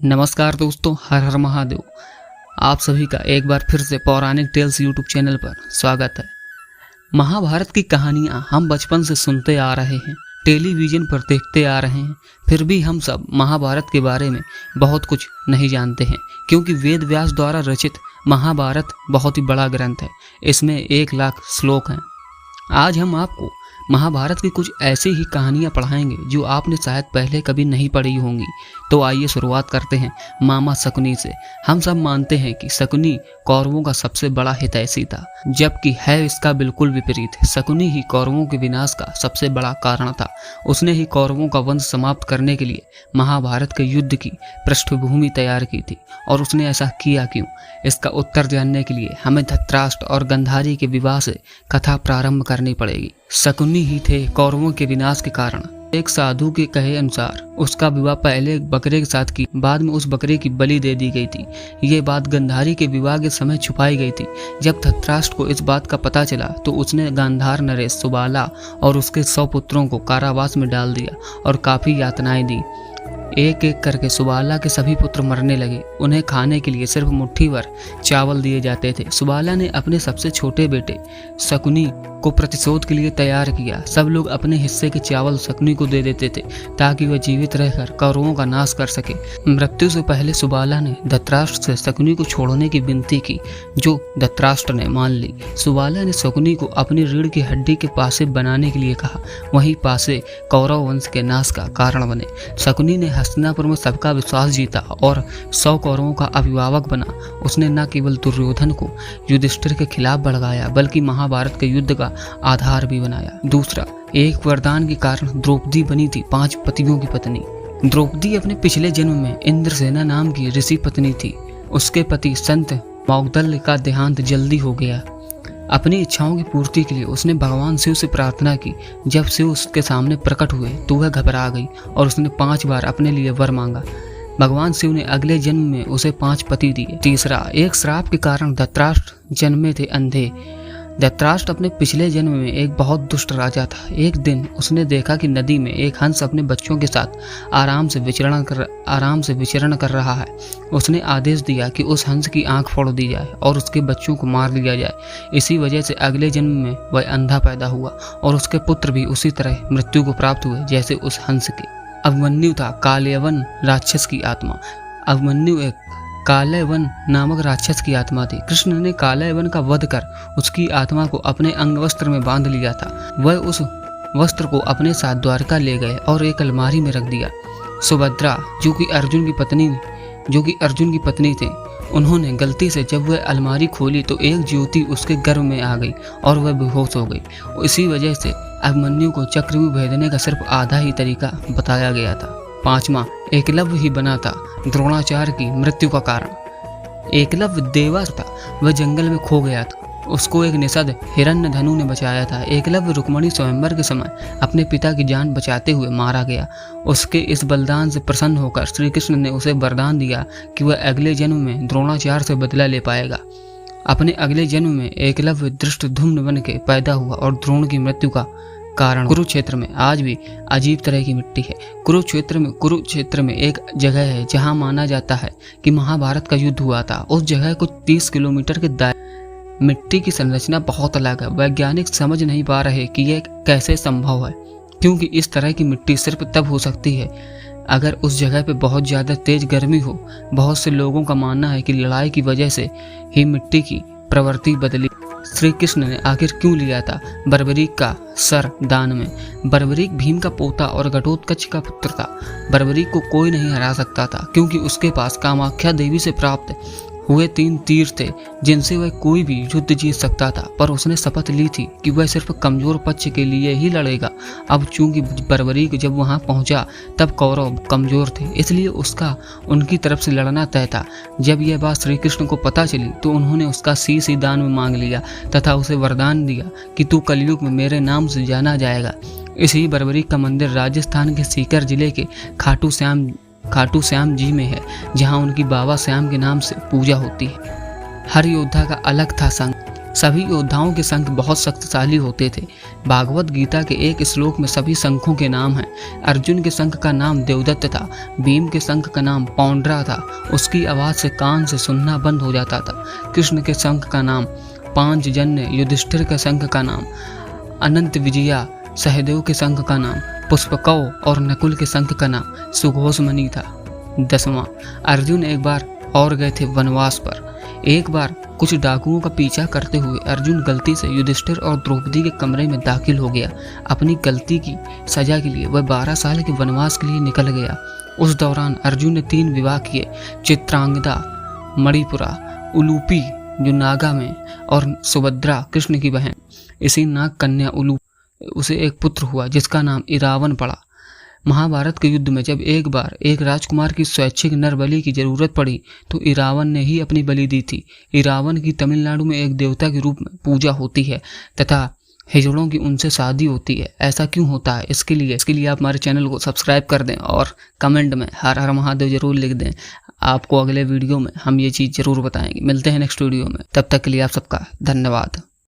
नमस्कार दोस्तों, हर हर महादेव। आप सभी का एक बार फिर से पौराणिक टेल्स यूट्यूब चैनल पर स्वागत है। महाभारत की कहानियाँ हम बचपन से सुनते आ रहे हैं, टेलीविज़न पर देखते आ रहे हैं, फिर भी हम सब महाभारत के बारे में बहुत कुछ नहीं जानते हैं, क्योंकि वेद व्यास द्वारा रचित महाभारत बहुत ही बड़ा ग्रंथ है। इसमें 1 लाख श्लोक हैं। आज हम आपको महाभारत की कुछ ऐसी ही कहानियाँ पढ़ाएंगे जो आपने शायद पहले कभी नहीं पढ़ी होंगी। तो आइए शुरुआत करते हैं मामा शकुनी से। हम सब मानते हैं कि शकुनी कौरवों का सबसे बड़ा हितैषी था, जबकि है इसका बिल्कुल विपरीत। शकुनी ही कौरवों के विनाश का सबसे बड़ा कारण था। उसने ही कौरवों का वंश समाप्त करने के लिए महाभारत के युद्ध की पृष्ठभूमि तैयार की थी। और उसने ऐसा किया क्यों? इसका उत्तर जानने के लिए हमें धृतराष्ट्र और गांधारी के विवाह से कथा प्रारंभ करनी पड़ेगी। शकुनी ही थे कौरवों के विनाश के कारण। एक साधु के कहे अनुसार उसका विवाह पहले एक बकरे के साथ की, बाद में उस बकरे की बलि दे दी गई थी। ये बात गांधारी के विवाह के समय छुपाई गई थी। जब धृतराष्ट्र को इस बात का पता चला तो उसने गांधार, नरेश, सुबाला और उसके 100 पुत्रों को कारावास में डाल दिया और काफी यातनाएं दी। एक एक करके सुबाला के सभी पुत्र मरने लगे। उन्हें खाने के लिए सिर्फ मुट्ठी भर चावल दिए जाते थे। सुबाला ने अपने सबसे छोटे बेटे शकुनी को प्रतिशोध के लिए तैयार किया। सब लोग अपने हिस्से के चावल शकुनी को दे देते थे ताकि वह जीवित रहकर कौरवों का नाश कर सके। मृत्यु से पहले सुबाला ने धृतराष्ट्र से शकुनी को छोड़ने की विनती की, जो धृतराष्ट्र ने मान ली। सुबाला ने शकुनी को अपनी रीढ़ की हड्डी के पासे बनाने के लिए कहा। वही पासे कौरव वंश के नाश का कारण बने। शकुनी ने हस्तिनापुर में सबका विश्वास जीता और 100 कौरवों का अभिभावक बना। उसने न केवल दुर्योधन को युधिष्ठिर के खिलाफ भड़काया, बल्कि महाभारत के युद्ध का आधार भी बनाया। दूसरा, एक वरदान के कारण द्रौपदी बनी थी 5 पतियों की पत्नी। द्रौपदी अपने पिछले जन्म में इंद्रसेना नाम की ऋषि पत्नी थी। उसके पति संत मौद्गल्य का देहांत जल्दी हो गया। अपनी इच्छाओं की पूर्ति के लिए उसने भगवान शिव से प्रार्थना की। जब शिव उसके सामने प्रकट हुए तो वह घबरा गई और उसने 5 बार अपने लिए वर मांगा। भगवान शिव ने अगले जन्म में उसे 5 पति दिए। तीसरा, एक श्राप के कारण धृतराष्ट्र जन्मे थे अंधे। धृतराष्ट्र अपने पिछले जन्म में एक बहुत दुष्ट राजा था। एक दिन उसने देखा कि नदी में एक हंस अपने बच्चों के साथ आराम से विचरण कर रहा है। उसने आदेश दिया कि उस हंस की आंख फोड़ दी जाए और उसके बच्चों को मार दिया जाए। इसी वजह से अगले जन्म में वह अंधा पैदा हुआ और उसके पुत्र भी उसी तरह मृत्यु को प्राप्त हुए जैसे उस हंस के। अभिमन्यु था कालयवन राक्षस की आत्मा। अभिमन्यु एक कालयवन नामक राक्षस की आत्मा थी। कृष्ण ने कालयवन का वध कर उसकी आत्मा को अपने अंगवस्त्र में बांध लिया था। वह उस वस्त्र को अपने साथ द्वारका ले गए और एक अलमारी में रख दिया। सुभद्रा, जो कि अर्जुन की पत्नी थे, उन्होंने गलती से जब वह अलमारी खोली तो एक ज्योति उसके गर्भ में आ गई और वह बेहोश हो गई। इसी वजह से अभिमन्यु को चक्रव्यूह भेदने का सिर्फ आधा ही तरीका बताया गया था। 5वां, एकलव्य ही बना था द्रोणाचार्य की मृत्यु का कारण। एकलव्य देवा था, वह जंगल में खो गया था। उसको एक निषद हिरण्यधनु ने बचाया था। एकलव्य रुक्मणी स्वयंवर के समय अपने पिता की जान बचाते हुए मारा गया। उसके इस बलिदान से प्रसन्न होकर श्री कृष्ण ने उसे वरदान दिया कि वह अगले जन्म में द्रोणाचार्य से बदला ले पाएगा। अपने अगले जन्म में एकलव्य धृष्टद्युम्न बन के पैदा हुआ और द्रोण की मृत्यु का कारण। कुरुक्षेत्र में आज भी अजीब तरह की मिट्टी है। कुरुक्षेत्र में एक जगह है जहां माना जाता है कि महाभारत का युद्ध हुआ था। उस जगह कुछ 30 किलोमीटर के दायरे। मिट्टी की संरचना बहुत अलग है। वैज्ञानिक समझ नहीं पा रहे कि यह कैसे संभव है, क्योंकि इस तरह की मिट्टी सिर्फ तब हो सकती है अगर उस जगह पे बहुत ज़्यादा तेज गर्मी हो। बहुत से लोगों का मानना है कि लड़ाई की वजह से ही मिट्टी की प्रवृत्ति बदली। श्री कृष्ण ने आखिर क्यों लिया था बर्बरीक का सर दान में? बर्बरीक भीम का पोता और घटोत्कच का पुत्र था। बर्बरीक को कोई नहीं हरा सकता था, क्योंकि उसके पास कामाख्या देवी से प्राप्त हुए 3 तीर थे जिनसे वह कोई भी युद्ध जीत सकता था। पर उसने शपथ ली थी कि वह सिर्फ कमजोर पक्ष के लिए ही लड़ेगा। अब चूंकि बर्बरीक जब वहां पहुंचा तब कौरव कमजोर थे, इसलिए उसका उनकी तरफ से लड़ना तय था। जब यह बात श्री कृष्ण को पता चली तो उन्होंने उसका शीश ही दान में मांग लिया तथा उसे वरदान दिया कि तू कलयुग में मेरे नाम से जाना जाएगा। इसी बर्बरीक का मंदिर राजस्थान के सीकर जिले के खाटू श्याम जी में है, जहां उनकी बाबा श्याम के नाम से पूजा होती है। हर योद्धा का अलग था संग। सभी योद्धाओं के शंख बहुत शक्तिशाली होते थे। भागवत गीता के एक श्लोक में सभी शंखों के नाम हैं। अर्जुन के शंख का नाम देवदत्त था, भीम के शंख का नाम पौंड्रा था, उसकी आवाज़ से कान से सुनना बंद हो जाता था। कृष्ण के शंख का नाम पांचजन्य, युधिष्ठिर के शंख का नाम अनंत विजया, सहदेव के शंख का नाम पुष्पकौ और नकुल के शंख का नाम सुघोषमणि था। 10वां, अर्जुन एक बार और गए थे वनवास पर। एक बार कुछ डाकुओं का पीछा करते हुए अर्जुन गलती से युधिष्ठिर और द्रौपदी के कमरे में दाखिल हो गया। अपनी गलती की सजा के लिए वह 12 साल के वनवास के लिए निकल गया। उस दौरान अर्जुन ने 3 विवाह किए, चित्रांगदा, मणिपुरा, उलूपी जो नागा में, और सुभद्रा कृष्ण की बहन। इसी नाग कन्या उलूपी उसे एक पुत्र हुआ जिसका नाम इरावन पड़ा। महाभारत के युद्ध में जब एक बार एक राजकुमार की स्वैच्छिक नरबलि की जरूरत पड़ी तो इरावन ने ही अपनी बलि दी थी। इरावन की तमिलनाडु में एक देवता के रूप में पूजा होती है तथा हिजड़ों की उनसे शादी होती है। ऐसा क्यों होता है, इसके लिए आप हमारे चैनल को सब्सक्राइब कर दें और कमेंट में हर हर महादेव जरूर लिख दें। आपको अगले वीडियो में हम ये चीज़ जरूर बताएंगे। मिलते हैं नेक्स्ट वीडियो में, तब तक के लिए आप सबका धन्यवाद।